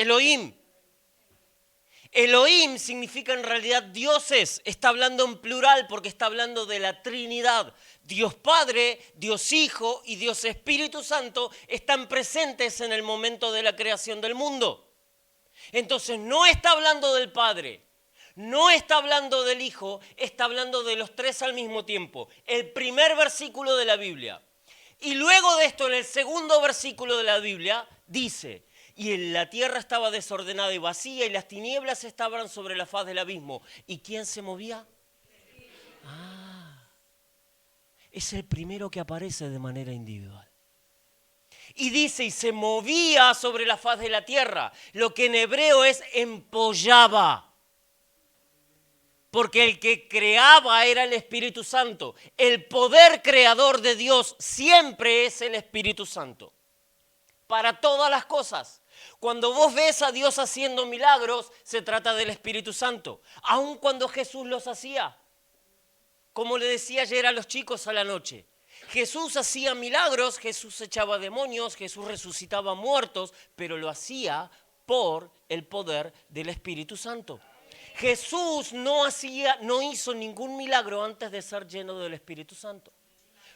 Elohim. Elohim significa en realidad dioses, está hablando en plural porque está hablando de la Trinidad. Dios Padre, Dios Hijo y Dios Espíritu Santo están presentes en el momento de la creación del mundo. Entonces no está hablando del Padre, no está hablando del Hijo, está hablando de los tres al mismo tiempo. El primer versículo de la Biblia. Y luego de esto, en el segundo versículo de la Biblia, dice: y la tierra estaba desordenada y vacía, y las tinieblas estaban sobre la faz del abismo. ¿Y quién se movía? Es el primero que aparece de manera individual. Y dice, y se movía sobre la faz de la tierra, lo que en hebreo es empollaba. Porque el que creaba era el Espíritu Santo. El poder creador de Dios siempre es el Espíritu Santo. Para todas las cosas. Cuando vos ves a Dios haciendo milagros, se trata del Espíritu Santo. Aun cuando Jesús los hacía. Como le decía ayer a los chicos a la noche. Jesús hacía milagros, Jesús echaba demonios, Jesús resucitaba muertos, pero lo hacía por el poder del Espíritu Santo. Jesús no hizo ningún milagro antes de ser lleno del Espíritu Santo.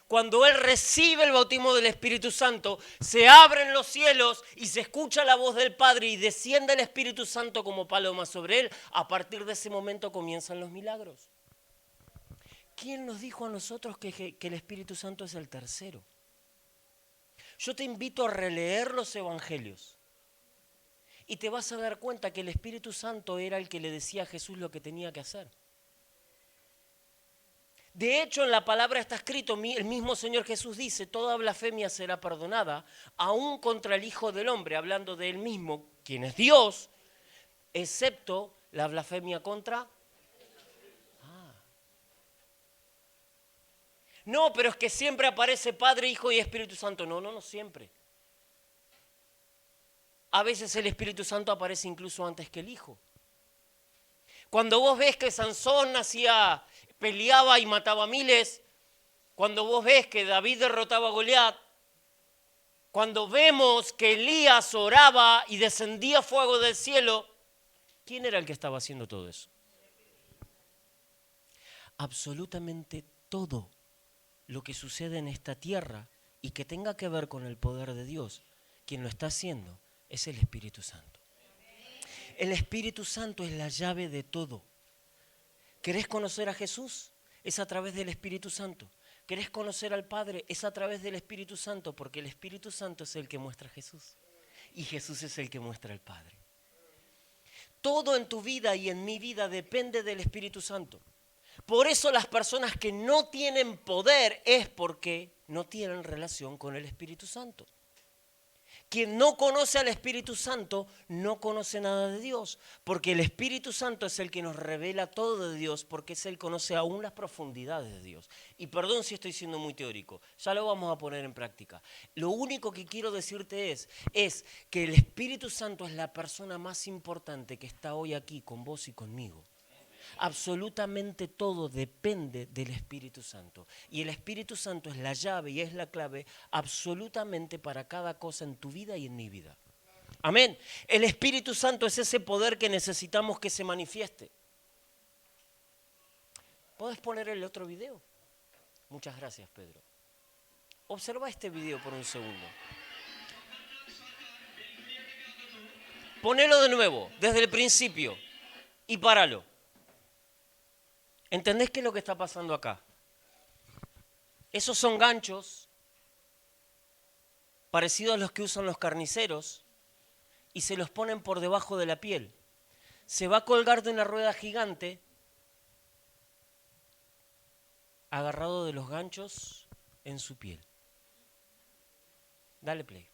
Cuando Él recibe el bautismo del Espíritu Santo, se abren los cielos y se escucha la voz del Padre y desciende el Espíritu Santo como paloma sobre Él. A partir de ese momento comienzan los milagros. ¿Quién nos dijo a nosotros que el Espíritu Santo es el tercero? Yo te invito a releer los evangelios y te vas a dar cuenta que el Espíritu Santo era el que le decía a Jesús lo que tenía que hacer. De hecho, en la palabra está escrito, el mismo Señor Jesús dice, toda blasfemia será perdonada, aún contra el Hijo del Hombre, hablando de Él mismo, quien es Dios, excepto la blasfemia contra... No, pero es que siempre aparece Padre, Hijo y Espíritu Santo. No siempre. A veces el Espíritu Santo aparece incluso antes que el Hijo. Cuando vos ves que Sansón peleaba y mataba miles, cuando vos ves que David derrotaba a Goliat, cuando vemos que Elías oraba y descendía fuego del cielo, ¿quién era el que estaba haciendo todo eso? Absolutamente todo lo que sucede en esta tierra y que tenga que ver con el poder de Dios, quien lo está haciendo es el Espíritu Santo. El Espíritu Santo es la llave de todo. ¿Querés conocer a Jesús? Es a través del Espíritu Santo. ¿Querés conocer al Padre? Es a través del Espíritu Santo, porque el Espíritu Santo es el que muestra a Jesús y Jesús es el que muestra al Padre. Todo en tu vida y en mi vida depende del Espíritu Santo. Por eso las personas que no tienen poder es porque no tienen relación con el Espíritu Santo. Quien no conoce al Espíritu Santo no conoce nada de Dios, porque el Espíritu Santo es el que nos revela todo de Dios, porque es el que conoce aún las profundidades de Dios. Y perdón si estoy siendo muy teórico, ya lo vamos a poner en práctica. Lo único que quiero decirte es que el Espíritu Santo es la persona más importante que está hoy aquí con vos y conmigo. Absolutamente todo depende del Espíritu Santo. Y el Espíritu Santo es la llave y es la clave absolutamente para cada cosa en tu vida y en mi vida. Amén. El Espíritu Santo es ese poder que necesitamos que se manifieste. ¿Puedes poner el otro video? Muchas gracias, Pedro. Observa este video por un segundo. Ponelo de nuevo, desde el principio, y páralo. ¿Entendés qué es lo que está pasando acá? Esos son ganchos parecidos a los que usan los carniceros y se los ponen por debajo de la piel. Se va a colgar de una rueda gigante agarrado de los ganchos en su piel. Dale play.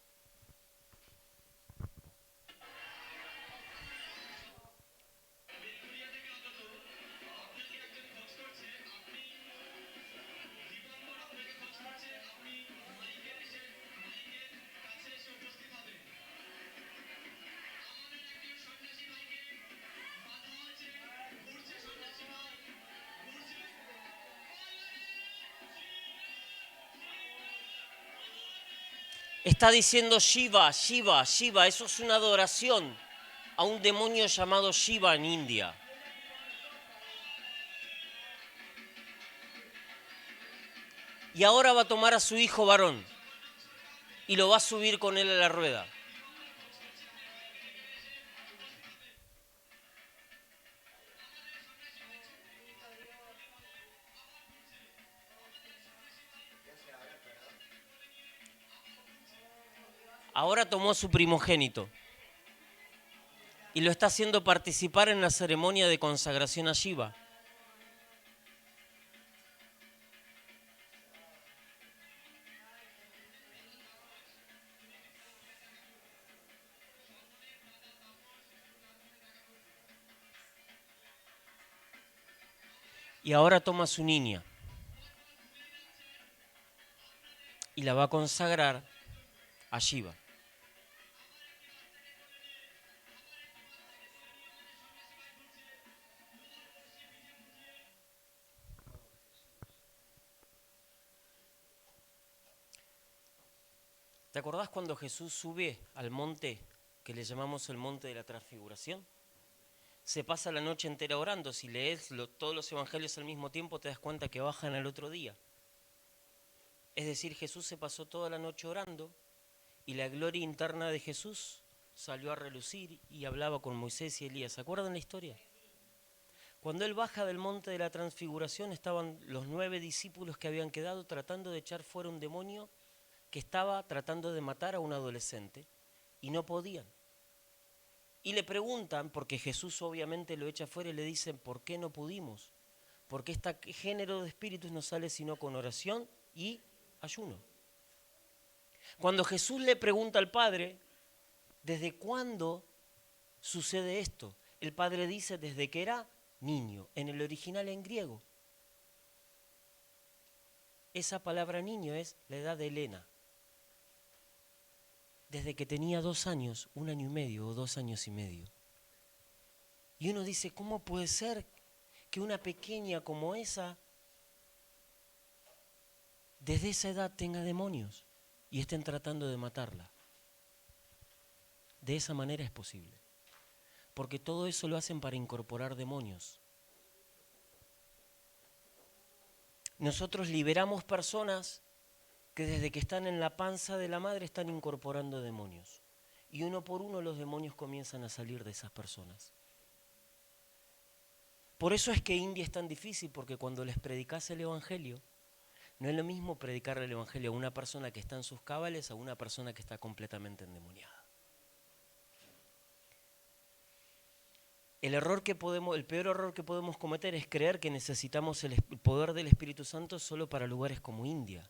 Está diciendo Shiva, Shiva, Shiva, eso es una adoración. a un demonio llamado Shiva en India. Y ahora va a tomar a su hijo varón y lo va a subir con él a la rueda. Ahora tomó a su primogénito y lo está haciendo participar en la ceremonia de consagración a Shiva. Y ahora toma a su niña y la va a consagrar a Shiva. ¿Te acordás cuando Jesús sube al monte que le llamamos el monte de la transfiguración? Se pasa la noche entera orando. Si lees todos los evangelios al mismo tiempo te das cuenta que bajan al otro día. Es decir, Jesús se pasó toda la noche orando y la gloria interna de Jesús salió a relucir y hablaba con Moisés y Elías. ¿Se acuerdan la historia? Cuando él baja del monte de la transfiguración estaban los 9 discípulos que habían quedado tratando de echar fuera un demonio que estaba tratando de matar a un adolescente y no podían. Y le preguntan, porque Jesús obviamente lo echa fuera y le dicen, ¿por qué no pudimos? Porque este género de espíritus no sale sino con oración y ayuno. Cuando Jesús le pregunta al Padre, ¿desde cuándo sucede esto? El Padre dice, desde que era niño, en el original en griego. Esa palabra niño es la edad de Elena. Desde que tenía 2 años, 1 año y medio o 2 años y medio. Y uno dice, ¿cómo puede ser que una pequeña como esa, desde esa edad tenga demonios y estén tratando de matarla? De esa manera es posible. Porque todo eso lo hacen para incorporar demonios. Nosotros liberamos personas que desde que están en la panza de la madre están incorporando demonios. Y uno por uno los demonios comienzan a salir de esas personas. Por eso es que India es tan difícil, porque cuando les predicas el Evangelio, no es lo mismo predicarle el Evangelio a una persona que está en sus cabales a una persona que está completamente endemoniada. El peor error que podemos cometer es creer que necesitamos el poder del Espíritu Santo solo para lugares como India.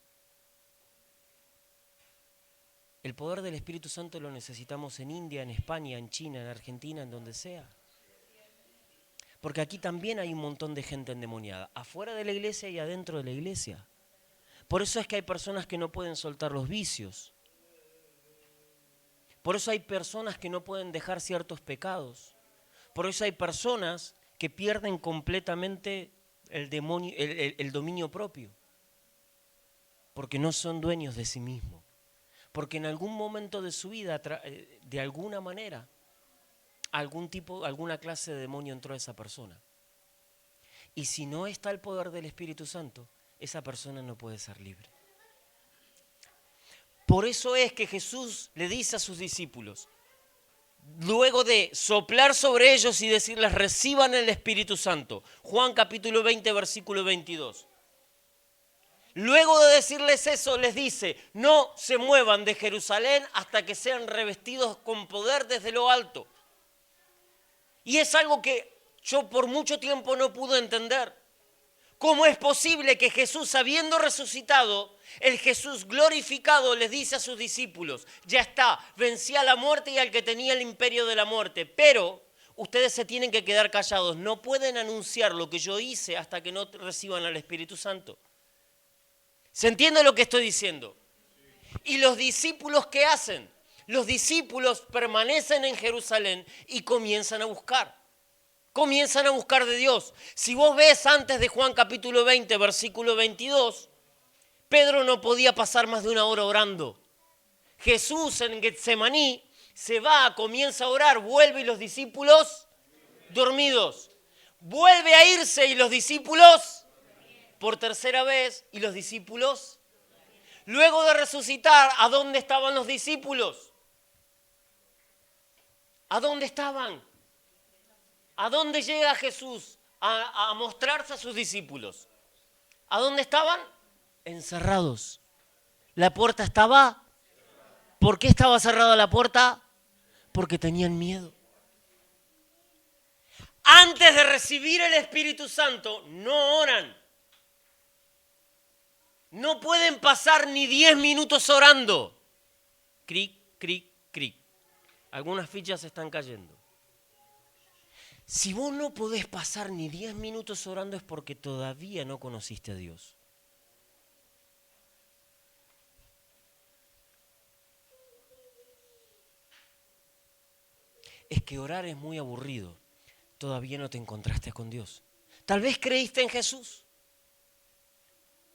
El poder del Espíritu Santo lo necesitamos en India, en España, en China, en Argentina, en donde sea. Porque aquí también hay un montón de gente endemoniada, afuera de la iglesia y adentro de la iglesia. Por eso es que hay personas que no pueden soltar los vicios. Por eso hay personas que no pueden dejar ciertos pecados. Por eso hay personas que pierden completamente el dominio propio. Porque no son dueños de sí mismos. Porque en algún momento de su vida, de alguna manera, alguna clase de demonio entró a esa persona. Y si no está el poder del Espíritu Santo, esa persona no puede ser libre. Por eso es que Jesús le dice a sus discípulos, luego de soplar sobre ellos y decirles, reciban el Espíritu Santo. Juan capítulo 20, versículo 22. Luego de decirles eso, les dice, no se muevan de Jerusalén hasta que sean revestidos con poder desde lo alto. Y es algo que yo por mucho tiempo no pude entender. ¿Cómo es posible que Jesús, habiendo resucitado, el Jesús glorificado, les dice a sus discípulos, ya está, vencí a la muerte y al que tenía el imperio de la muerte, pero ustedes se tienen que quedar callados, no pueden anunciar lo que yo hice hasta que no reciban al Espíritu Santo? ¿Se entiende lo que estoy diciendo? ¿Y los discípulos qué hacen? Los discípulos permanecen en Jerusalén y comienzan a buscar. Comienzan a buscar de Dios. Si vos ves antes de Juan capítulo 20, versículo 22, Pedro no podía pasar más de 1 hora orando. Jesús en Getsemaní Se va, comienza a orar, vuelve y los discípulos dormidos. Vuelve a irse y los discípulos por tercera vez y los discípulos. Luego de resucitar, ¿a dónde estaban los discípulos? ¿A dónde estaban? ¿A dónde llega Jesús a mostrarse a sus discípulos? ¿A dónde estaban? Encerrados. La puerta estaba. ¿Por qué estaba cerrada la puerta? Porque tenían miedo. Antes de recibir el Espíritu Santo, no oran. No pueden pasar ni 10 minutos orando. Cric, cric, cric. Algunas fichas están cayendo. Si vos no podés pasar ni 10 minutos orando es porque todavía no conociste a Dios. Es que orar es muy aburrido. Todavía no te encontraste con Dios. Tal vez creíste en Jesús.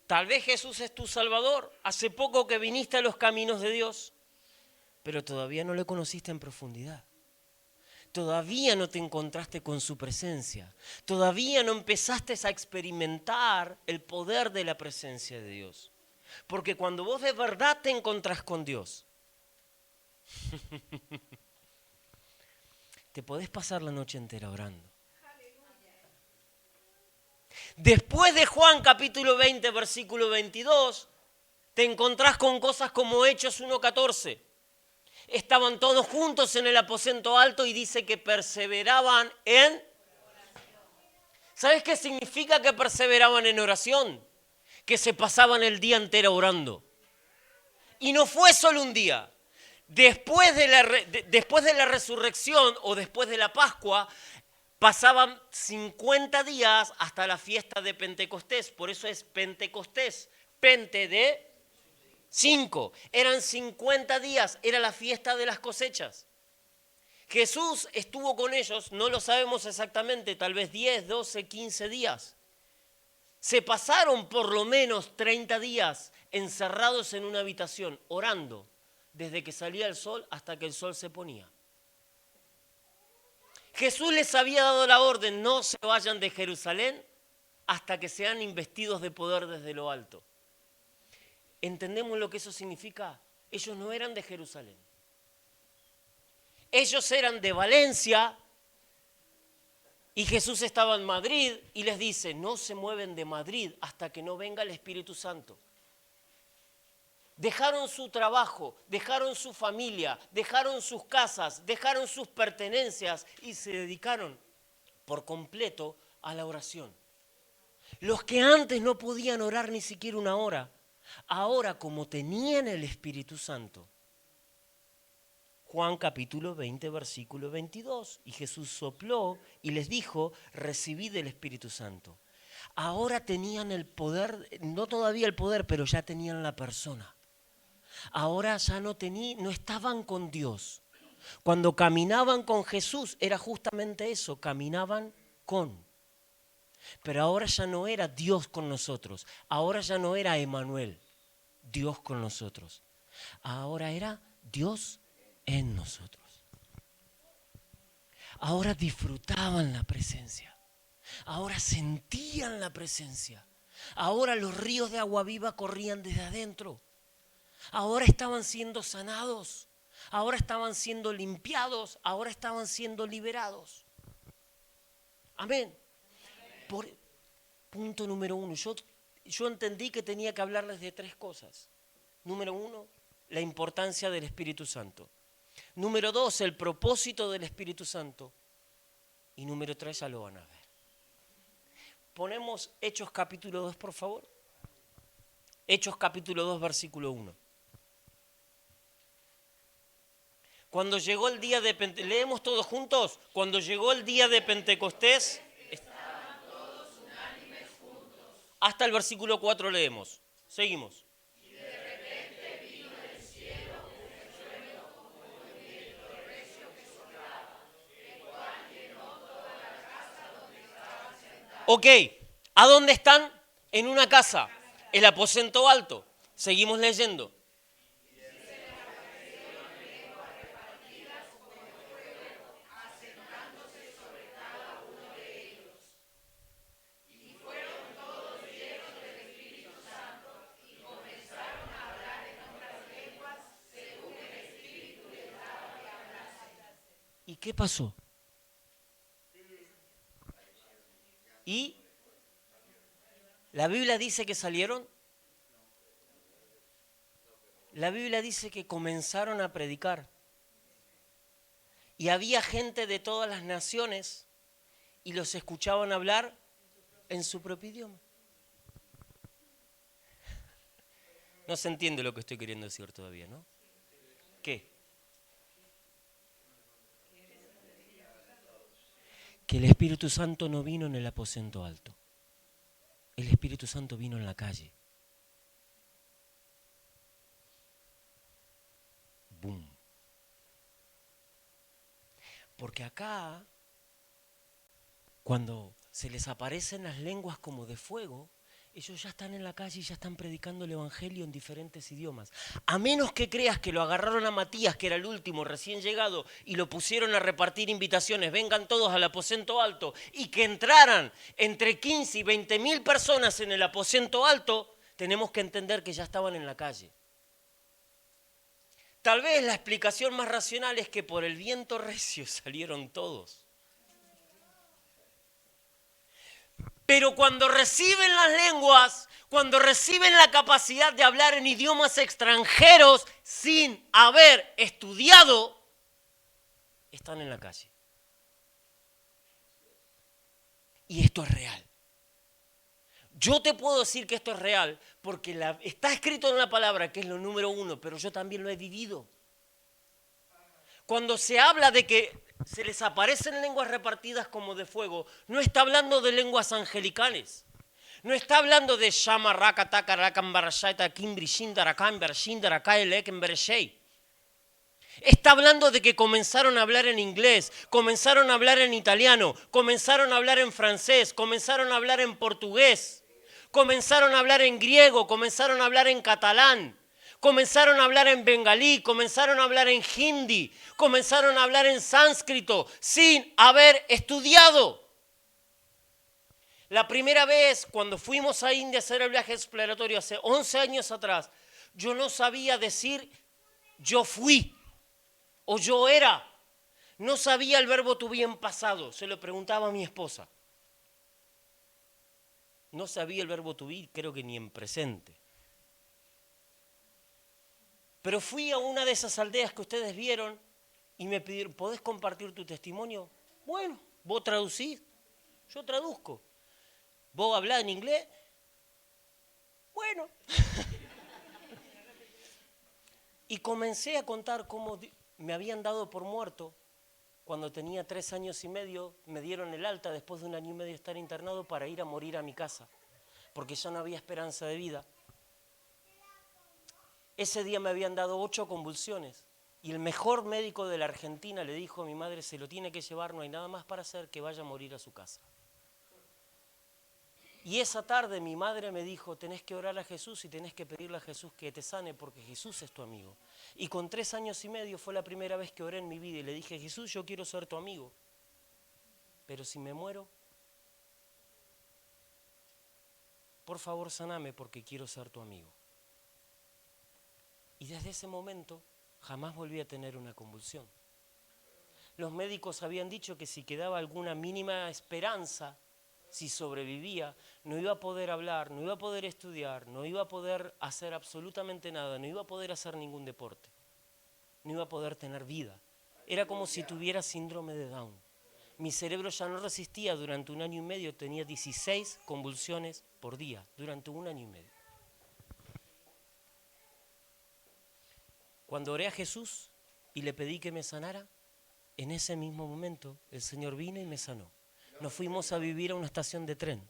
Tal vez Jesús es tu Salvador. Hace poco que viniste a los caminos de Dios. Pero todavía no le conociste en profundidad. Todavía no te encontraste con su presencia. Todavía no empezaste a experimentar el poder de la presencia de Dios. Porque cuando vos de verdad te encontrás con Dios, te podés pasar la noche entera orando. Después de Juan capítulo 20, versículo 22, te encontrás con cosas como Hechos 1:14. Estaban todos juntos en el aposento alto y dice que perseveraban en... ¿Sabes qué significa que perseveraban en oración? Que se pasaban el día entero orando. Y no fue solo un día. Después de la resurrección o después de la Pascua, pasaban 50 días hasta la fiesta de Pentecostés. Por eso es Pentecostés. Pente de 5. Eran 50 días. Era la fiesta de las cosechas. Jesús estuvo con ellos, no lo sabemos exactamente, tal vez 10, 12, 15 días. Se pasaron por lo menos 30 días encerrados en una habitación, orando, desde que salía el sol hasta que el sol se ponía. Jesús les había dado la orden, no se vayan de Jerusalén hasta que sean investidos de poder desde lo alto. ¿Entendemos lo que eso significa? Ellos no eran de Jerusalén. Ellos eran de Valencia y Jesús estaba en Madrid y les dice, no se mueven de Madrid hasta que no venga el Espíritu Santo. Dejaron su trabajo, dejaron su familia, dejaron sus casas, dejaron sus pertenencias y se dedicaron por completo a la oración. Los que antes no podían orar ni siquiera una hora, ahora como tenían el Espíritu Santo. Juan capítulo 20, versículo 22. Y Jesús sopló y les dijo, recibid el Espíritu Santo. Ahora tenían el poder, no todavía el poder, pero ya tenían la persona. Ahora ya no estaban con Dios. Cuando caminaban con Jesús era justamente eso, caminaban con. Pero ahora ya no era Dios con nosotros, ahora ya no era Emmanuel, Dios con nosotros. Ahora era Dios en nosotros. Ahora disfrutaban la presencia, ahora sentían la presencia, ahora los ríos de agua viva corrían desde adentro. Ahora estaban siendo sanados, ahora estaban siendo limpiados, ahora estaban siendo liberados. Amén. Punto número 1. Yo entendí que tenía que hablarles de 3 cosas. Número 1, la importancia del Espíritu Santo. Número 2, el propósito del Espíritu Santo. Y número 3, ya lo van a ver. Ponemos Hechos capítulo 2, por favor. Hechos capítulo 2, versículo 1. Cuando llegó el día de Pentecostés, leemos todos juntos, cuando llegó el día de Pentecostés, estaban todos unánimes juntos. Hasta el versículo 4 leemos, seguimos. Y de repente vino del cielo un estruendo como un viento recio que soplaba, el cual llenó toda la casa donde estaban sentados. Ok, ¿a dónde están? En una casa, el aposento alto. Seguimos leyendo. ¿Y qué pasó? ¿Y la Biblia dice que salieron? La Biblia dice que comenzaron a predicar. Y había gente de todas las naciones y los escuchaban hablar en su propio idioma. No se entiende lo que estoy queriendo decir todavía, ¿no? ¿Qué? Que el Espíritu Santo no vino en el aposento alto. El Espíritu Santo vino en la calle. ¡Bum! Porque acá, cuando se les aparecen las lenguas como de fuego, ellos ya están en la calle y ya están predicando el Evangelio en diferentes idiomas. A menos que creas que lo agarraron a Matías, que era el último recién llegado, y lo pusieron a repartir invitaciones, vengan todos al aposento alto, y que entraran entre 15 y 20.000 personas en el aposento alto, tenemos que entender que ya estaban en la calle. Tal vez la explicación más racional es que por el viento recio salieron todos. Pero cuando reciben las lenguas, cuando reciben la capacidad de hablar en idiomas extranjeros sin haber estudiado, están en la calle. Y esto es real. Yo te puedo decir que esto es real porque está escrito en la palabra que es lo número 1, pero yo también lo he vivido. Cuando se habla de que se les aparecen lenguas repartidas como de fuego, no está hablando de lenguas angelicales. No está hablando de Shama, Raka, Taka, Rakan, Barashaita, Kimbri, Shindara, Kamber, Shindara, Kaelek, Bereshei. Está hablando de que comenzaron a hablar en inglés, comenzaron a hablar en italiano, comenzaron a hablar en francés, comenzaron a hablar en portugués, comenzaron a hablar en griego, comenzaron a hablar en catalán, comenzaron a hablar en bengalí, comenzaron a hablar en hindi, comenzaron a hablar en sánscrito sin haber estudiado. La primera vez cuando fuimos a India a hacer el viaje exploratorio hace 11 años atrás, yo no sabía decir yo fui o yo era. No sabía el verbo to be en pasado, se lo preguntaba a mi esposa. No sabía el verbo to be, creo que ni en presente. Pero fui a una de esas aldeas que ustedes vieron y me pidieron, ¿podés compartir tu testimonio? Bueno, vos traducís, yo traduzco. ¿Vos hablás en inglés? Bueno. Y comencé a contar cómo me habían dado por muerto. Cuando tenía 3 años y medio, me dieron el alta después de 1 año y medio de estar internado para ir a morir a mi casa, porque ya no había esperanza de vida. Ese día me habían dado 8 convulsiones y el mejor médico de la Argentina le dijo a mi madre, se lo tiene que llevar, no hay nada más para hacer, que vaya a morir a su casa. Y esa tarde mi madre me dijo, tenés que orar a Jesús y tenés que pedirle a Jesús que te sane porque Jesús es tu amigo. Y con 3 años y medio fue la primera vez que oré en mi vida y le dije, Jesús, yo quiero ser tu amigo, pero si me muero, por favor saname porque quiero ser tu amigo. Y desde ese momento jamás volví a tener una convulsión. Los médicos habían dicho que si quedaba alguna mínima esperanza, si sobrevivía, no iba a poder hablar, no iba a poder estudiar, no iba a poder hacer absolutamente nada, no iba a poder hacer ningún deporte, no iba a poder tener vida. Era como si tuviera síndrome de Down. Mi cerebro ya no resistía, durante 1 año y medio tenía 16 convulsiones por día, durante 1 año y medio. Cuando oré a Jesús y le pedí que me sanara, en ese mismo momento el Señor vino y me sanó. Nos fuimos a vivir a una estación de tren,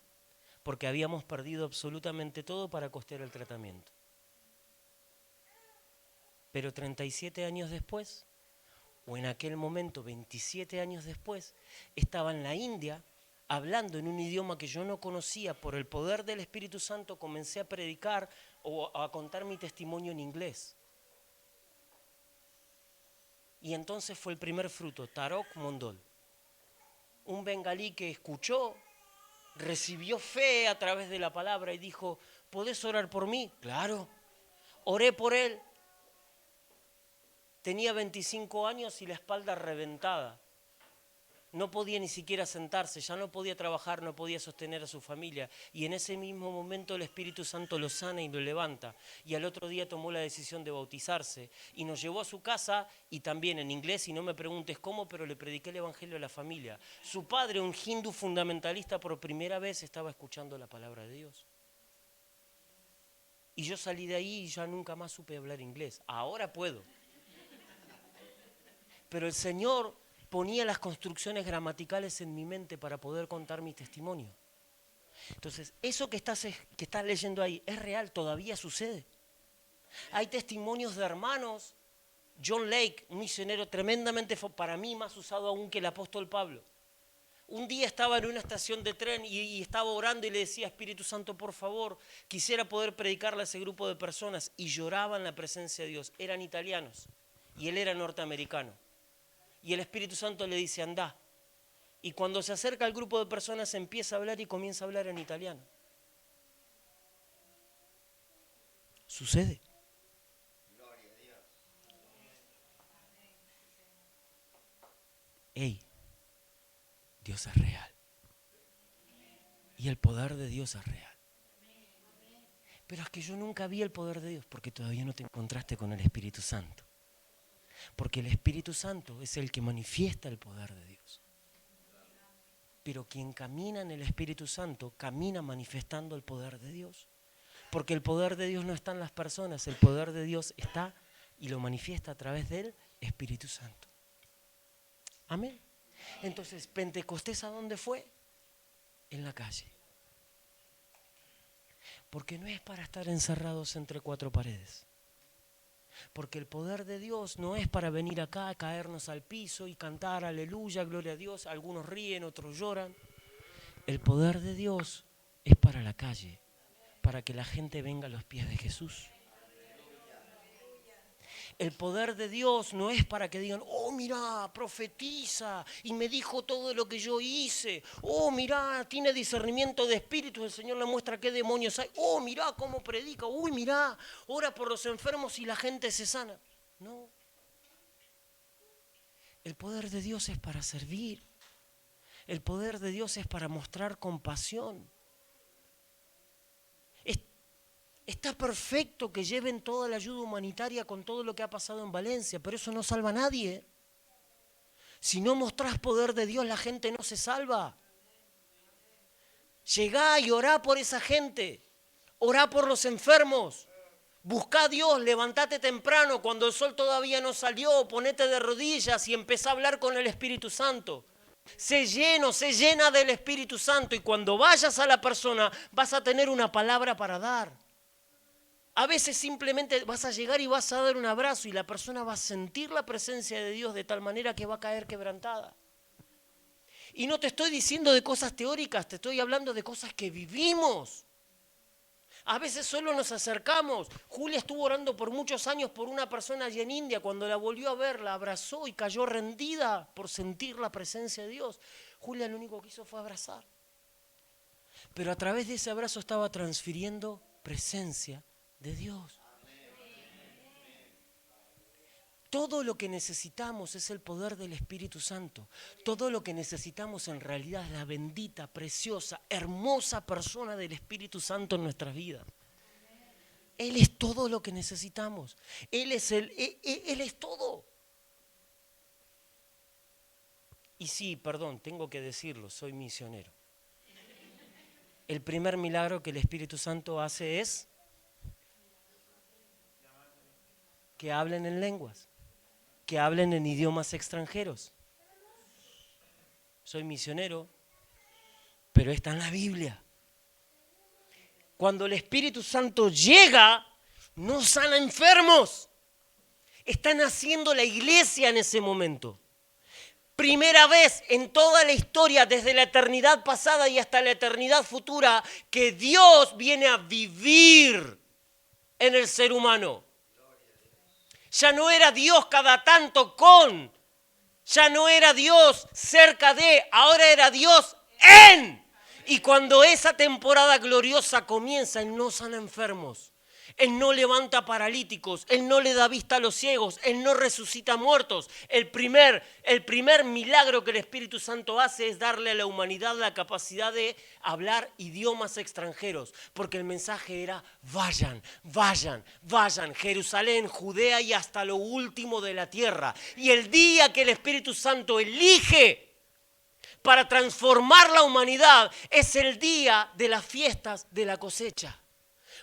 porque habíamos perdido absolutamente todo para costear el tratamiento. Pero 37 años después, o en aquel momento 27 años después, estaba en la India hablando en un idioma que yo no conocía. Por el poder del Espíritu Santo comencé a predicar o a contar mi testimonio en inglés. Y entonces fue el primer fruto, Tarok Mondol. Un bengalí que escuchó, recibió fe a través de la palabra y dijo, ¿podés orar por mí? Claro. Oré por él. Tenía 25 años y la espalda reventada. No podía ni siquiera sentarse, ya no podía trabajar, no podía sostener a su familia. Y en ese mismo momento el Espíritu Santo lo sana y lo levanta. Y al otro día tomó la decisión de bautizarse. Y nos llevó a su casa, y también en inglés, y no me preguntes cómo, pero le prediqué el Evangelio a la familia. Su padre, un hindú fundamentalista, por primera vez estaba escuchando la palabra de Dios. Y yo salí de ahí y ya nunca más supe hablar inglés. Ahora puedo. Pero el Señor ponía las construcciones gramaticales en mi mente para poder contar mi testimonio. Entonces, eso que estás leyendo ahí es real, todavía sucede. Hay testimonios de hermanos. John Lake, un misionero tremendamente, para mí más usado aún que el apóstol Pablo. Un día estaba en una estación de tren y estaba orando y le decía, Espíritu Santo, por favor, quisiera poder predicarle a ese grupo de personas. Y lloraba en la presencia de Dios. Eran italianos y él era norteamericano. Y el Espíritu Santo le dice, andá. Y cuando se acerca al grupo de personas empieza a hablar y comienza a hablar en italiano. Sucede. Ey, Dios es real. Y el poder de Dios es real. Pero es que yo nunca vi el poder de Dios porque todavía no te encontraste con el Espíritu Santo. Porque el Espíritu Santo es el que manifiesta el poder de Dios. Pero quien camina en el Espíritu Santo, camina manifestando el poder de Dios. Porque el poder de Dios no está en las personas, el poder de Dios está y lo manifiesta a través del Espíritu Santo. Amén. Entonces, ¿Pentecostés a dónde fue? En la calle. Porque no es para estar encerrados entre cuatro paredes. Porque el poder de Dios no es para venir acá, caernos al piso y cantar aleluya, gloria a Dios. Algunos ríen, otros lloran. El poder de Dios es para la calle, para que la gente venga a los pies de Jesús. El poder de Dios no es para que digan, oh, mirá, profetiza y me dijo todo lo que yo hice. Oh, mirá, tiene discernimiento de espíritus, el Señor le muestra qué demonios hay. Oh, mirá cómo predica. Uy, mirá, ora por los enfermos y la gente se sana. No. El poder de Dios es para servir. El poder de Dios es para mostrar compasión. Está perfecto que lleven toda la ayuda humanitaria con todo lo que ha pasado en Valencia, pero eso no salva a nadie. Si no mostrás poder de Dios, la gente no se salva. Llegá y orá por esa gente. Orá por los enfermos. Buscá a Dios, levantate temprano cuando el sol todavía no salió, ponete de rodillas y empezá a hablar con el Espíritu Santo. Sé llena del Espíritu Santo y cuando vayas a la persona vas a tener una palabra para dar. A veces simplemente vas a llegar y vas a dar un abrazo y la persona va a sentir la presencia de Dios de tal manera que va a caer quebrantada. Y no te estoy diciendo de cosas teóricas, te estoy hablando de cosas que vivimos. A veces solo nos acercamos. Julia estuvo orando por muchos años por una persona allí en India. Cuando la volvió a ver, la abrazó y cayó rendida por sentir la presencia de Dios. Julia lo único que hizo fue abrazar. Pero a través de ese abrazo estaba transfiriendo presencia de Dios. Todo lo que necesitamos es el poder del Espíritu Santo. Todo lo que necesitamos en realidad es la bendita, preciosa, hermosa persona del Espíritu Santo en nuestras vidas. Él es todo lo que necesitamos. Él es todo. Y sí, perdón, tengo que decirlo, soy misionero. El primer milagro que el Espíritu Santo hace es que hablen en lenguas, que hablen en idiomas extranjeros. Soy misionero, pero está en la Biblia. Cuando el Espíritu Santo llega, no sana enfermos. Están haciendo la iglesia en ese momento. Primera vez en toda la historia, desde la eternidad pasada y hasta la eternidad futura, que Dios viene a vivir en el ser humano. Ya no era Dios cada tanto ya no era Dios cerca de, ahora era Dios en. Y cuando esa temporada gloriosa comienza, Él no sana enfermos. Él no levanta paralíticos, Él no le da vista a los ciegos, Él no resucita muertos. El primer milagro que el Espíritu Santo hace es darle a la humanidad la capacidad de hablar idiomas extranjeros, porque el mensaje era: vayan, vayan, vayan, Jerusalén, Judea y hasta lo último de la tierra. Y el día que el Espíritu Santo elige para transformar la humanidad es el día de las fiestas de la cosecha.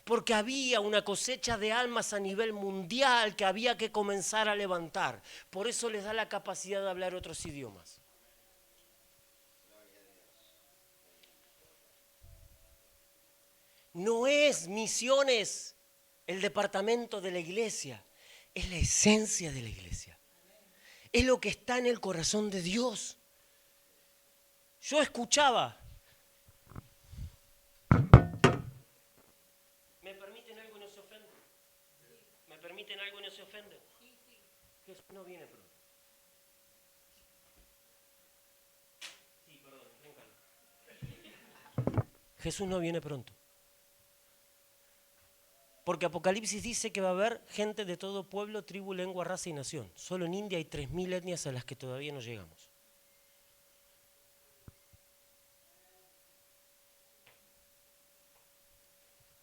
Porque había una cosecha de almas a nivel mundial que había que comenzar a levantar. Por eso les da la capacidad de hablar otros idiomas. No es misiones el departamento de la iglesia, es la esencia de la iglesia. Es lo que está en el corazón de Dios. Yo escuchaba. ¿Me permiten algo y no se ofenden? ¿Me permiten algo y no se ofenden? Jesús no viene pronto. Sí, perdón, vengan. Jesús no viene pronto. Porque Apocalipsis dice que va a haber gente de todo pueblo, tribu, lengua, raza y nación. Solo en India hay 3.000 etnias a las que todavía no llegamos.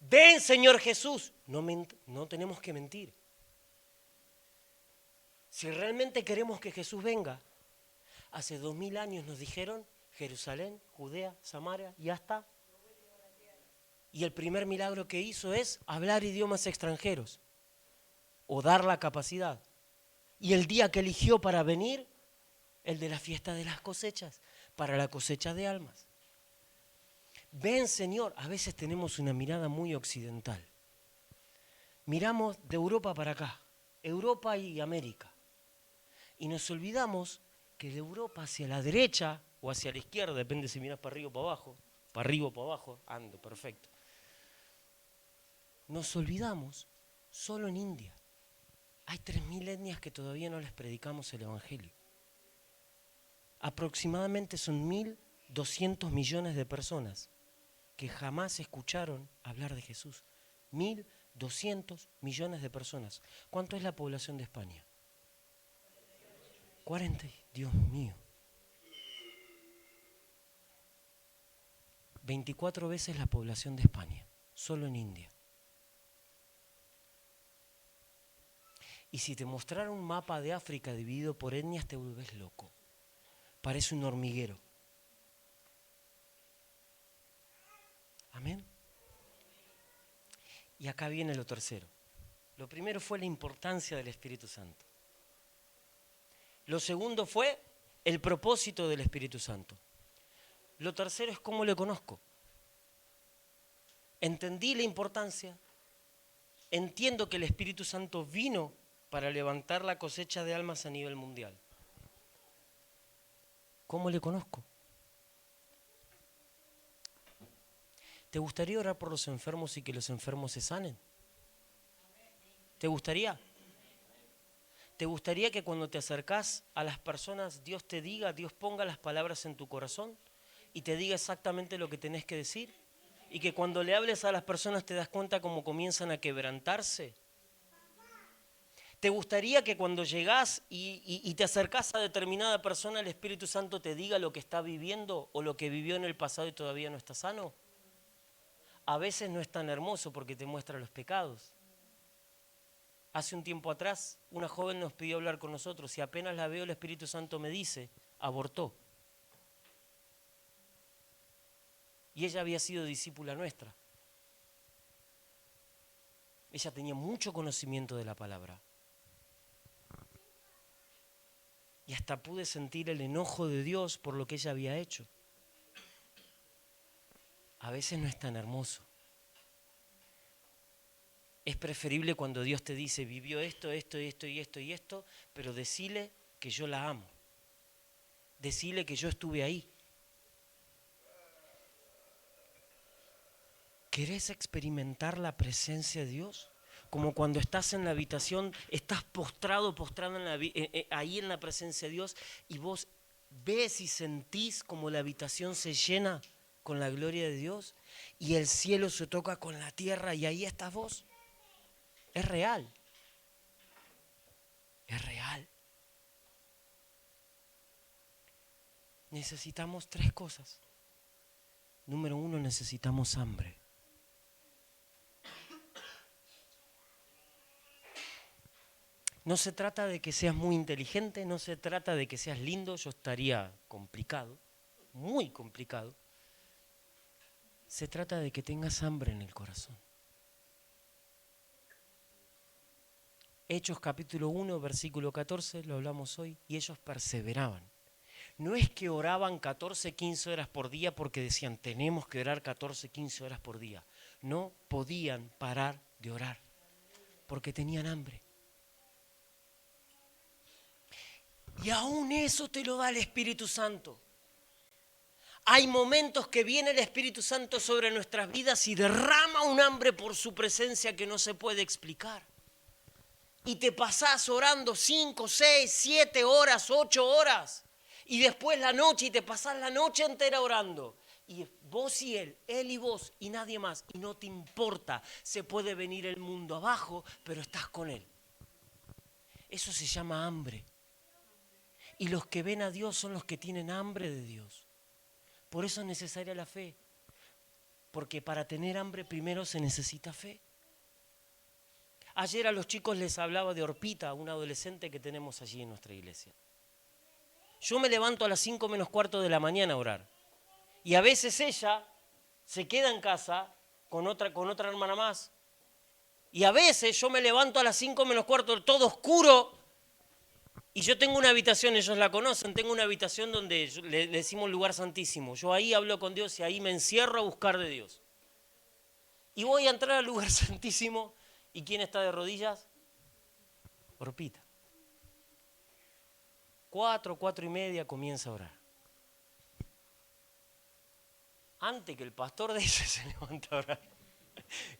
Ven, Señor Jesús. No tenemos que mentir. Si realmente queremos que Jesús venga, hace 2000 años nos dijeron Jerusalén, Judea, Samaria y hasta. Y el primer milagro que hizo es hablar idiomas extranjeros o dar la capacidad. Y el día que eligió para venir, el de la fiesta de las cosechas, para la cosecha de almas. Ven, Señor. A veces tenemos una mirada muy occidental. Miramos de Europa para acá, Europa y América. Y nos olvidamos que de Europa hacia la derecha o hacia la izquierda, depende si miras para arriba o para abajo, ando, perfecto. Nos olvidamos, solo en India hay 3.000 etnias que todavía no les predicamos el Evangelio. Aproximadamente son 1.200 millones de personas que jamás escucharon hablar de Jesús. 1.200 millones de personas. ¿Cuánto es la población de España? 40, Dios mío. 24 veces la población de España, solo en India. Y si te mostrara un mapa de África dividido por etnias, te vuelves loco. Parece un hormiguero. Amén. Y acá viene lo tercero. Lo primero fue la importancia del Espíritu Santo. Lo segundo fue el propósito del Espíritu Santo. Lo tercero es cómo le conozco. Entendí la importancia. Entiendo que el Espíritu Santo vino para levantar la cosecha de almas a nivel mundial. ¿Cómo le conozco? ¿Te gustaría orar por los enfermos y que los enfermos se sanen? ¿Te gustaría? ¿Te gustaría que cuando te acercás a las personas Dios te diga, Dios ponga las palabras en tu corazón y te diga exactamente lo que tenés que decir? Y que cuando le hables a las personas te das cuenta cómo comienzan a quebrantarse. ¿Te gustaría que cuando llegás y te acercás a determinada persona el Espíritu Santo te diga lo que está viviendo o lo que vivió en el pasado y todavía no está sano? A veces no es tan hermoso porque te muestra los pecados. Hace un tiempo atrás una joven nos pidió hablar con nosotros y apenas la veo el Espíritu Santo me dice, abortó. Y ella había sido discípula nuestra. Ella tenía mucho conocimiento de la palabra. Y hasta pude sentir el enojo de Dios por lo que ella había hecho. A veces no es tan hermoso. Es preferible cuando Dios te dice, vivió esto, esto, esto y esto y esto, pero decile que yo la amo. Decile que yo estuve ahí. ¿Querés experimentar la presencia de Dios? Como cuando estás en la habitación, estás postrado ahí en la presencia de Dios y vos ves y sentís como la habitación se llena con la gloria de Dios y el cielo se toca con la tierra y ahí estás vos. Es real. Es real. Necesitamos 3 cosas. Número 1, necesitamos hambre. No se trata de que seas muy inteligente, no se trata de que seas lindo, yo estaría complicado, muy complicado. Se trata de que tengas hambre en el corazón. Hechos capítulo 1, versículo 14, lo hablamos hoy, y ellos perseveraban. No es que oraban 14, 15 horas por día porque decían, tenemos que orar 14, 15 horas por día. No podían parar de orar porque tenían hambre. Y aún eso te lo da el Espíritu Santo. Hay momentos que viene el Espíritu Santo sobre nuestras vidas y derrama un hambre por su presencia que no se puede explicar. Y te pasás orando 5, 6, 7 horas, 8 horas. Y después la noche y te pasás la noche entera orando. Y vos y él y vos y nadie más. Y no te importa, se puede venir el mundo abajo, pero estás con él. Eso se llama hambre. Y los que ven a Dios son los que tienen hambre de Dios. Por eso es necesaria la fe. Porque para tener hambre primero se necesita fe. Ayer a los chicos les hablaba de Orpita, una adolescente que tenemos allí en nuestra iglesia. Yo me levanto a las 5 menos cuarto de la mañana a orar. Y a veces ella se queda en casa con otra hermana más. Y a veces yo me levanto a las 5 menos cuarto, todo oscuro. Y yo tengo una habitación, ellos la conocen, tengo una habitación donde le decimos lugar santísimo. Yo ahí hablo con Dios y ahí me encierro a buscar de Dios. Y voy a entrar al lugar santísimo. ¿Y quién está de rodillas? Orpita. 4:30 comienza a orar. Antes que el pastor de ella se levanta a orar.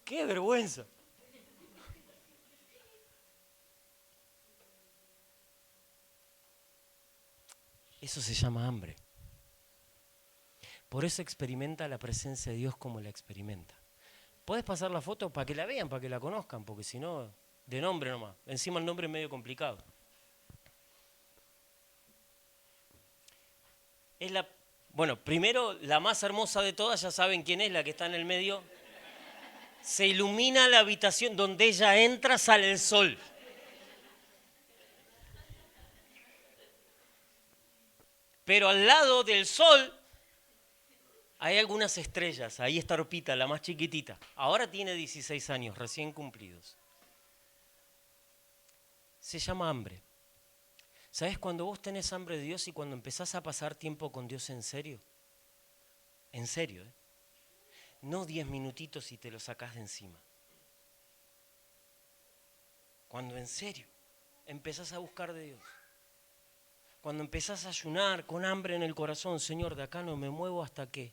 ¡Qué vergüenza! Eso se llama hambre. Por eso experimenta la presencia de Dios como la experimenta. ¿Puedes pasar la foto para que la vean, para que la conozcan? Porque si no, de nombre nomás. Encima el nombre es medio complicado. Bueno, primero, la más hermosa de todas, ya saben quién es, la que está en el medio. Se ilumina la habitación, donde ella entra, sale el sol. Pero al lado del sol hay algunas estrellas. Ahí está Orpita, la más chiquitita. Ahora tiene 16 años, recién cumplidos. Se llama hambre. ¿Sabes cuando vos tenés hambre de Dios y cuando empezás a pasar tiempo con Dios en serio? En serio, ¿eh? No 10 minutitos y te lo sacás de encima. Cuando en serio empezás a buscar de Dios. Cuando empezás a ayunar con hambre en el corazón, Señor, de acá no me muevo hasta que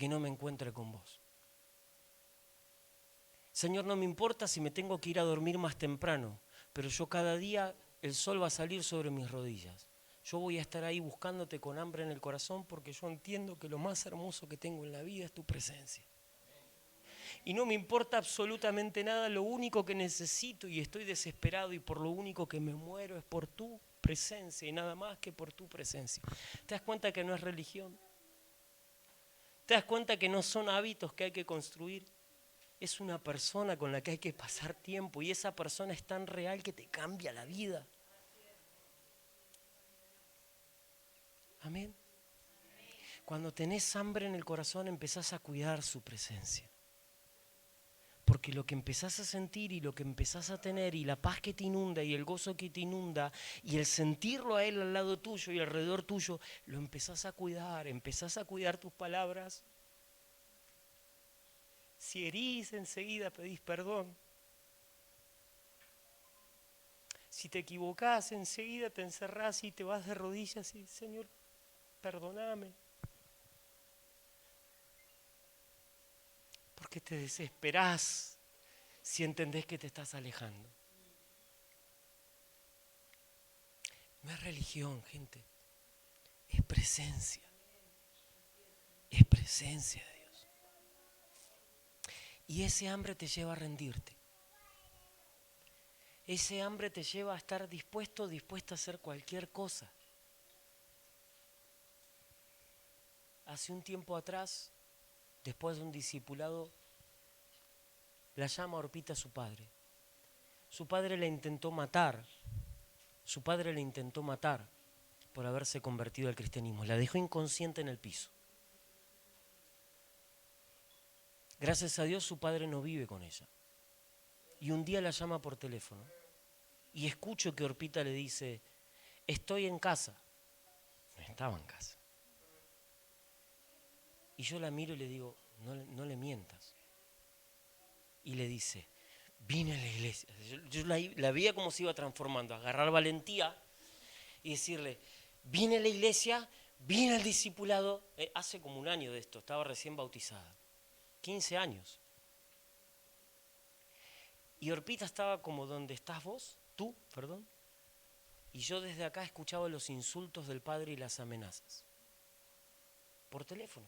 no me encuentre con vos. Señor, no me importa si me tengo que ir a dormir más temprano, pero yo cada día el sol va a salir sobre mis rodillas. Yo voy a estar ahí buscándote con hambre en el corazón porque yo entiendo que lo más hermoso que tengo en la vida es tu presencia. Y no me importa absolutamente nada, lo único que necesito y estoy desesperado y por lo único que me muero es por tu presencia y nada más que por tu presencia. ¿Te das cuenta que no es religión? ¿Te das cuenta que no son hábitos que hay que construir? Es una persona con la que hay que pasar tiempo y esa persona es tan real que te cambia la vida. Amén. Cuando tenés hambre en el corazón empezás a cuidar su presencia. Porque lo que empezás a sentir y lo que empezás a tener y la paz que te inunda y el gozo que te inunda y el sentirlo a él al lado tuyo y alrededor tuyo, lo empezás a cuidar tus palabras. Si herís, enseguida pedís perdón. Si te equivocás, enseguida te encerrás y te vas de rodillas y, Señor, perdóname. Porque te desesperás si entendés que te estás alejando. No es religión, gente. Es presencia. Es presencia de Dios. Y ese hambre te lleva a rendirte. Ese hambre te lleva a estar dispuesta a hacer cualquier cosa. Hace un tiempo atrás, después de un discipulado, la llama Orpita a su padre. Su padre la intentó matar. Su padre la intentó matar por haberse convertido al cristianismo. La dejó inconsciente en el piso. Gracias a Dios su padre no vive con ella. Y un día la llama por teléfono y escucho que Orpita le dice, estoy en casa. No estaba en casa. Y yo la miro y le digo, no le mientas. Y le dice, vine a la iglesia. Yo la veía como se iba transformando, agarrar valentía y decirle, vine a la iglesia, vine al discipulado. Hace como un año de esto, estaba recién bautizada. 15 años. Y Orpita estaba como donde estás vos, tú, perdón. Y yo desde acá escuchaba los insultos del padre y las amenazas. Por teléfono.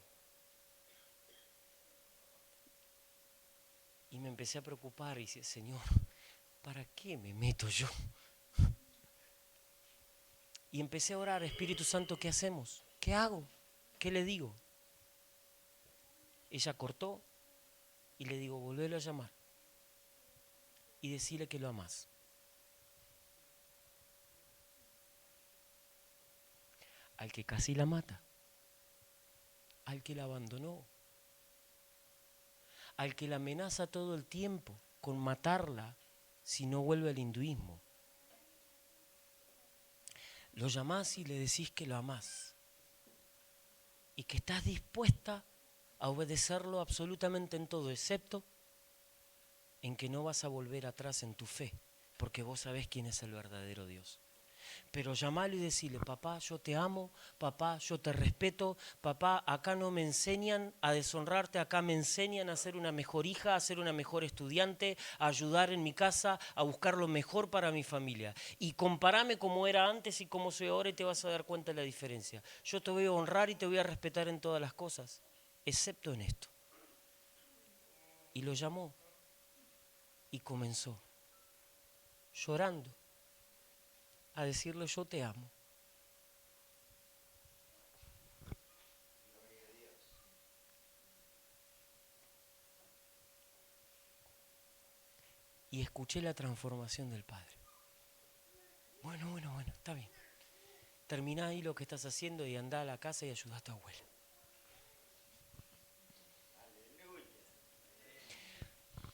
Y me empecé a preocupar y decía, Señor, ¿para qué me meto yo? Y empecé a orar, Espíritu Santo, ¿qué hacemos? ¿Qué hago? ¿Qué le digo? Ella cortó y le digo, volvélo a llamar y decirle que lo amás. Al que casi la mata, al que la abandonó, al que la amenaza todo el tiempo con matarla si no vuelve al hinduismo. Lo llamás y le decís que lo amás y que estás dispuesta a obedecerlo absolutamente en todo, excepto en que no vas a volver atrás en tu fe, porque vos sabés quién es el verdadero Dios. Pero llamalo y decirle, papá, yo te amo, papá, yo te respeto, papá, acá no me enseñan a deshonrarte, acá me enseñan a ser una mejor hija, a ser una mejor estudiante, a ayudar en mi casa, a buscar lo mejor para mi familia. Y comparame cómo era antes y cómo soy ahora y te vas a dar cuenta de la diferencia. Yo te voy a honrar y te voy a respetar en todas las cosas, excepto en esto. Y lo llamó y comenzó, llorando, a decirle yo te amo. Y escuché la transformación del Padre. Bueno, está bien. Terminá ahí lo que estás haciendo y andá a la casa y ayudá a tu abuela.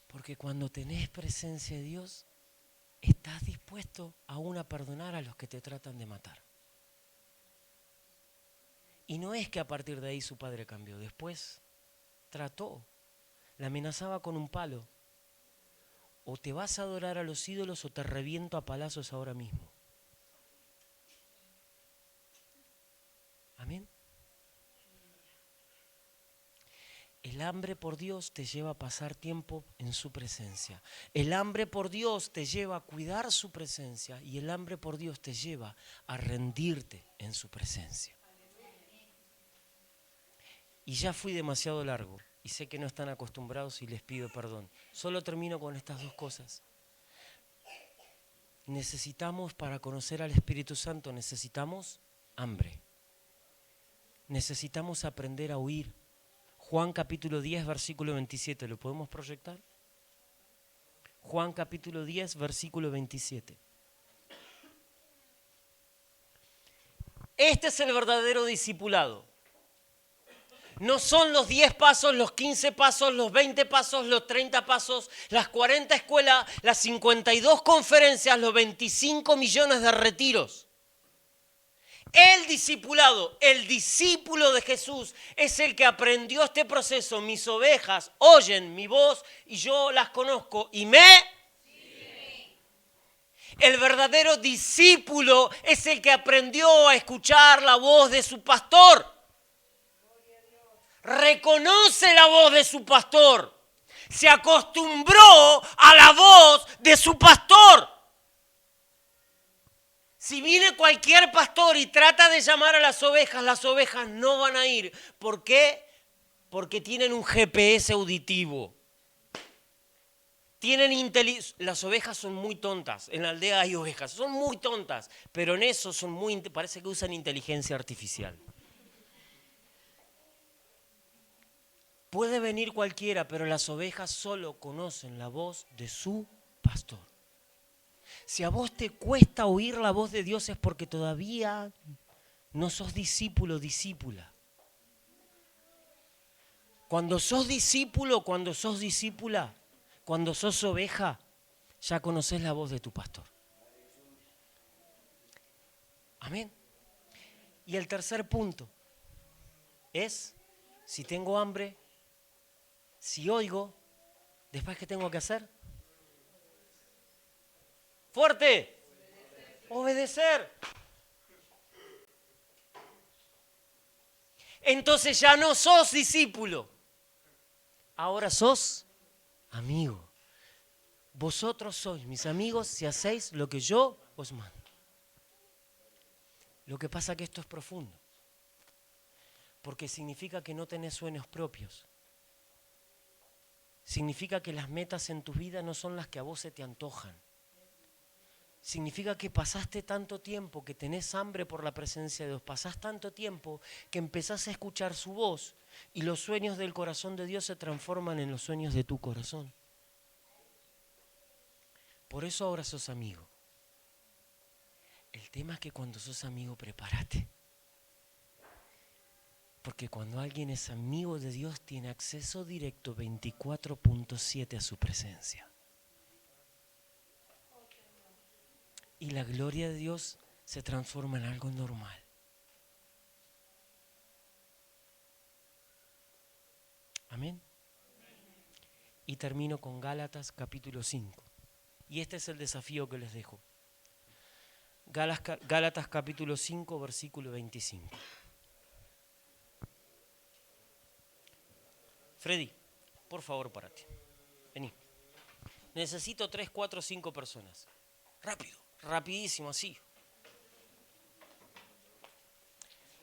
Porque cuando tenés presencia de Dios, estás dispuesto aún a perdonar a los que te tratan de matar. Y no es que a partir de ahí su padre cambió. Después trató, la amenazaba con un palo. O te vas a adorar a los ídolos o te reviento a palazos ahora mismo. Amén. El hambre por Dios te lleva a pasar tiempo en su presencia. El hambre por Dios te lleva a cuidar su presencia. Y el hambre por Dios te lleva a rendirte en su presencia. Y ya fui demasiado largo. Y sé que no están acostumbrados y les pido perdón. Solo termino con estas dos cosas. Necesitamos, para conocer al Espíritu Santo, necesitamos hambre. Necesitamos aprender a huir. Juan capítulo 10, versículo 27. ¿Lo podemos proyectar? Juan capítulo 10, versículo 27. Este es el verdadero discipulado. No son los 10 pasos, los 15 pasos, los 20 pasos, los 30 pasos, las 40 escuelas, las 52 conferencias, los 25 millones de retiros. El discipulado, el discípulo de Jesús es el que aprendió este proceso. Mis ovejas oyen mi voz y yo las conozco y El verdadero discípulo es el que aprendió a escuchar la voz de su pastor. Reconoce la voz de su pastor. Se acostumbró a la voz de su pastor. Si viene cualquier pastor y trata de llamar a las ovejas no van a ir. ¿Por qué? Porque tienen un GPS auditivo. Las ovejas son muy tontas. En la aldea hay ovejas, son muy tontas, pero en eso parece que usan inteligencia artificial. Puede venir cualquiera, pero las ovejas solo conocen la voz de su pastor. Si a vos te cuesta oír la voz de Dios es porque todavía no sos discípulo, discípula. Cuando sos discípulo, cuando sos discípula, cuando sos oveja, ya conoces la voz de tu pastor. Amén. Y el tercer punto es, si tengo hambre, si oigo, ¿después qué tengo que hacer? ¡Fuerte! Obedecer. Entonces ya no sos discípulo, ahora sos amigo. Vosotros sois mis amigos si hacéis lo que yo os mando. Lo que pasa es que esto es profundo, porque significa que no tenés sueños propios. Significa que las metas en tu vida no son las que a vos se te antojan. Significa que pasaste tanto tiempo, que tenés hambre por la presencia de Dios, pasás tanto tiempo que empezás a escuchar su voz y los sueños del corazón de Dios se transforman en los sueños de tu corazón. Por eso ahora sos amigo. El tema es que cuando sos amigo, prepárate. Porque cuando alguien es amigo de Dios, tiene acceso directo 24/7 a su presencia. Y la gloria de Dios se transforma en algo normal. Amén. Y termino con Gálatas capítulo 5. Y este es el desafío que les dejo. Gálatas capítulo 5, versículo 25. Freddy, por favor, párate. Vení. Necesito 3, 4, 5 personas. Rápido, rapidísimo, así.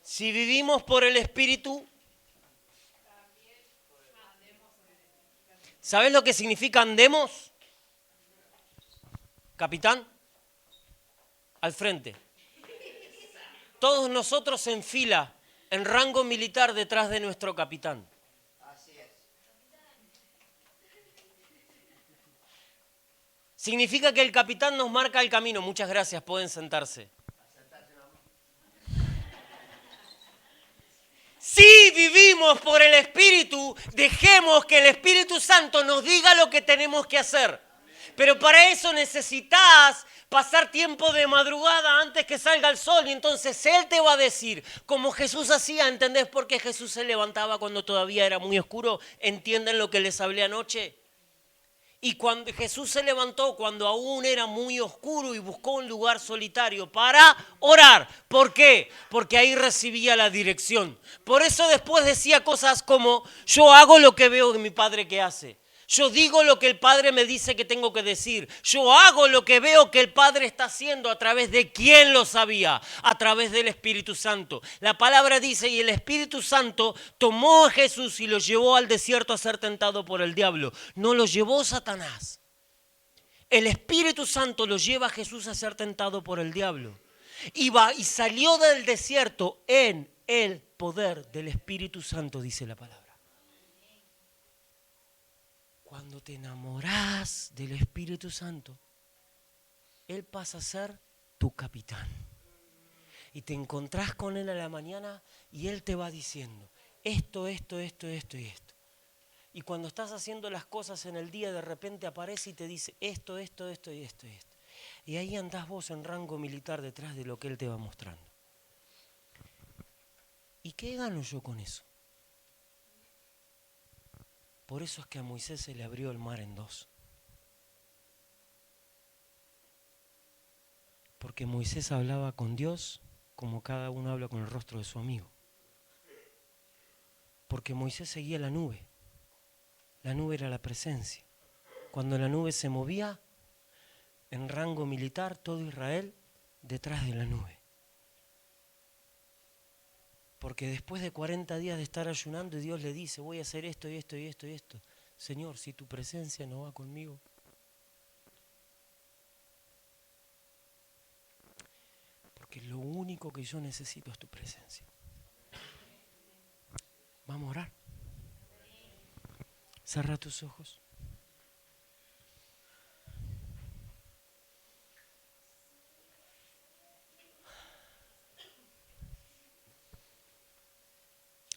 Si vivimos por el Espíritu, ¿sabes lo que significa andemos? Capitán, al frente. Todos nosotros en fila, en rango militar detrás de nuestro capitán. Significa que el capitán nos marca el camino. Muchas gracias, pueden sentarse. Si vivimos por el Espíritu, dejemos que el Espíritu Santo nos diga lo que tenemos que hacer. Pero para eso necesitas pasar tiempo de madrugada antes que salga el sol y entonces Él te va a decir, como Jesús hacía. ¿Entendés por qué Jesús se levantaba cuando todavía era muy oscuro? ¿Entienden lo que les hablé anoche? Y cuando Jesús se levantó, cuando aún era muy oscuro y buscó un lugar solitario para orar. ¿Por qué? Porque ahí recibía la dirección. Por eso después decía cosas como, yo hago lo que veo de mi Padre que hace. Yo digo lo que el Padre me dice que tengo que decir. Yo hago lo que veo que el Padre está haciendo. ¿A través de quién lo sabía? A través del Espíritu Santo. La palabra dice, y el Espíritu Santo tomó a Jesús y lo llevó al desierto a ser tentado por el diablo. No lo llevó Satanás. El Espíritu Santo lo lleva a Jesús a ser tentado por el diablo. Y salió del desierto en el poder del Espíritu Santo, dice la palabra. Cuando te enamorás del Espíritu Santo, Él pasa a ser tu capitán. Y te encontrás con Él a la mañana y Él te va diciendo esto, esto, esto, esto y esto. Y cuando estás haciendo las cosas en el día, de repente aparece y te dice esto, esto, esto y esto y esto. Y ahí andás vos en rango militar detrás de lo que Él te va mostrando. ¿Y qué gano yo con eso? Por eso es que a Moisés se le abrió el mar en dos. Porque Moisés hablaba con Dios como cada uno habla con el rostro de su amigo. Porque Moisés seguía la nube. La nube era la presencia. Cuando la nube se movía, en rango militar, todo Israel detrás de la nube. Porque después de 40 días de estar ayunando, Dios le dice, voy a hacer esto y esto y esto y esto. Señor, si tu presencia no va conmigo, Porque lo único que yo necesito es tu presencia. Vamos a orar. Cerra tus ojos.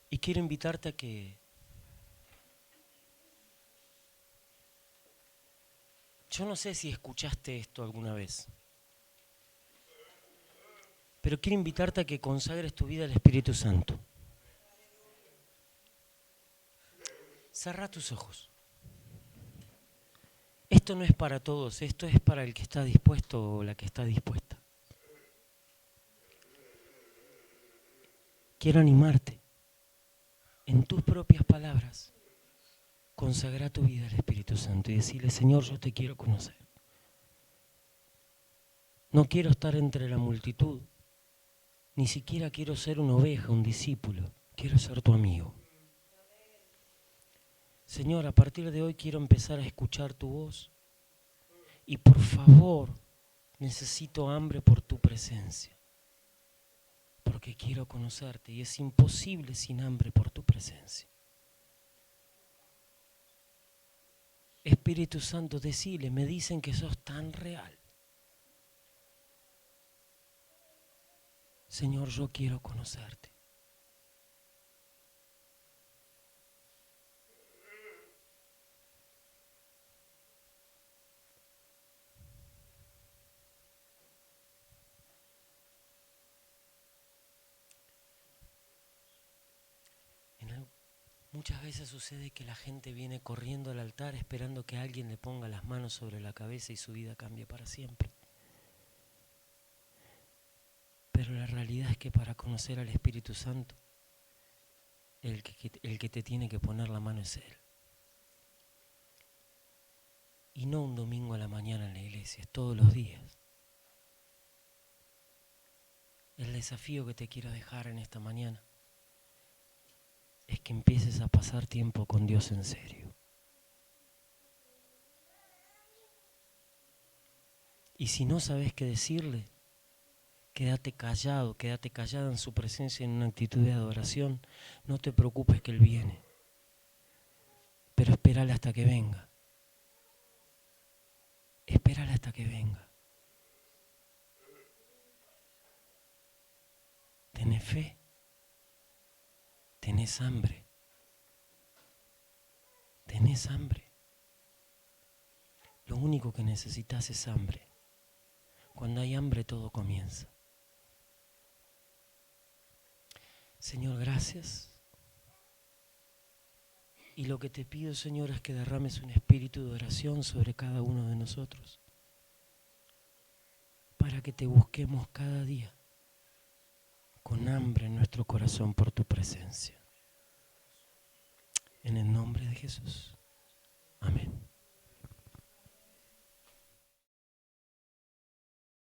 Y quiero invitarte a que yo no sé si escuchaste esto alguna vez, pero quiero invitarte a que consagres tu vida al Espíritu Santo. Cerra tus ojos. Esto no es para todos, esto es para el que está dispuesto o la que está dispuesta. Quiero animarte, en tus propias palabras, consagra tu vida al Espíritu Santo y decirle: Señor, yo te quiero conocer. No quiero estar entre la multitud, ni siquiera quiero ser una oveja, un discípulo, quiero ser tu amigo. Señor, a partir de hoy quiero empezar a escuchar tu voz y por favor, necesito hambre por tu presencia, porque quiero conocerte y es imposible sin hambre por tu presencia. Espíritu Santo, decile: me dicen que sos tan real. Señor, yo quiero conocerte. Muchas veces sucede que la gente viene corriendo al altar esperando que alguien le ponga las manos sobre la cabeza y su vida cambie para siempre. Pero la realidad es que para conocer al Espíritu Santo, el que te tiene que poner la mano es Él. Y no un domingo a la mañana en la iglesia, es todos los días. El desafío que te quiero dejar en esta mañana es que empieces a pasar tiempo con Dios en serio. Y si no sabes qué decirle, quédate callado, quédate callada en su presencia en una actitud de adoración. No te preocupes que Él viene, pero espérale hasta que venga. Espérale hasta que venga. ¿Tenés fe? ¿Tenés hambre? ¿Tenés hambre? Lo único que necesitas es hambre. Cuando hay hambre todo comienza. Señor, gracias. Y lo que te pido, Señor, es que derrames un espíritu de oración sobre cada uno de nosotros, para que te busquemos cada día con hambre en nuestro corazón por tu presencia. En el nombre de Jesús. Amén.